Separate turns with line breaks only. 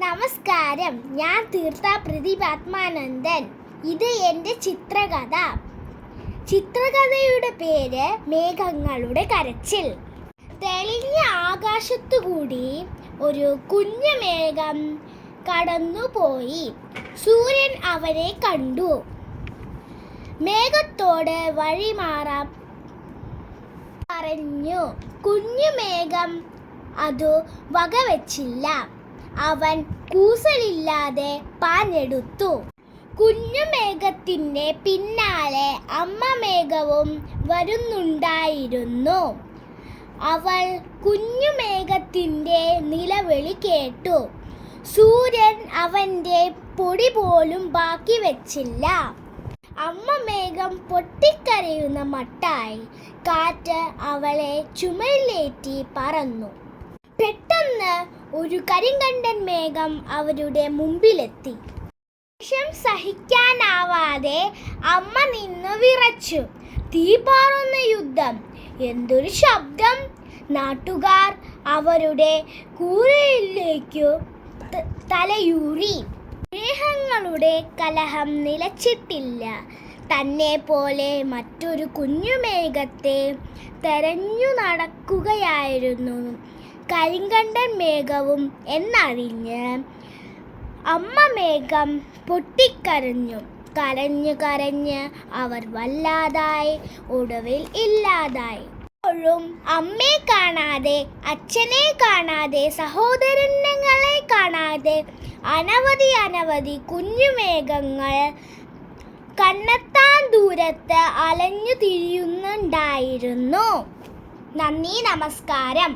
നമസ്കാരം, ഞാൻ തീർത്ത പ്രതിഭാത്മാനന്ദൻ. ഇത് എൻ്റെ ചിത്രകഥ. ചിത്രകഥയുടെ പേര് മേഘങ്ങളുടെ കരച്ചിൽ. തെളിഞ്ഞ ആകാശത്തുകൂടി ഒരു കുഞ്ഞു മേഘം കടന്നുപോയി. സൂര്യൻ അവനെ കണ്ടു. മേഘത്തോട് വഴിമാറാൻ പറഞ്ഞു. കുഞ്ഞു മേഘം അതു വകവെച്ചില്ല. അവൻ കൂസലില്ലാതെ പാഞ്ഞെടുത്തു. കുഞ്ഞു മേഘത്തിൻ്റെ പിന്നാലെ അമ്മ മേഘവും വരുന്നുണ്ടായിരുന്നു. അവൾ കുഞ്ഞു മേഘത്തിൻ്റെ നിലവിളി കേട്ടു. സൂര്യൻ അവൻ്റെ പൊടി പോലും ബാക്കി വെച്ചില്ല. അമ്മ മേഘം പൊട്ടിക്കരയുന്ന മട്ടായി കാറ്റ് അവളെ ചുമലിലേറ്റി പറന്നു. പെട്ടെന്ന് ഒരു കരിങ്കണ്ടൻ മേഘം അവരുടെ മുമ്പിലെത്തി. ദേഷ്യം സഹിക്കാനാവാതെ അമ്മ നിന്ന് വിറച്ചു. തീ പാറുന്ന യുദ്ധം! എന്തൊരു ശബ്ദം! നാട്ടുകാർ അവരുടെ കൂരയിലേക്കു തലയൂറി. മേഘങ്ങളുടെ കലഹം നിലച്ചിട്ടില്ല. തന്നെ പോലെ മറ്റൊരു കുഞ്ഞു മേഘത്തെ തെരഞ്ഞു നടക്കുകയായിരുന്നു കരിങ്കണ്ടൻ മേഘവും എന്നറിഞ്ഞ് അമ്മ മേഘം പൊട്ടിക്കരഞ്ഞു. കരഞ്ഞ് അവർ വല്ലാതായി. ഒടുവിൽ ഇല്ലാതായി. ഇപ്പോഴും അമ്മയെ കാണാതെ, അച്ഛനെ കാണാതെ, സഹോദരങ്ങളെ കാണാതെ അനവധി കുഞ്ഞു മേഘങ്ങൾ കണ്ണെത്താൻ ദൂരത്ത് അലഞ്ഞു തിരിയുന്നുണ്ടായിരുന്നു. നന്ദി, നമസ്കാരം.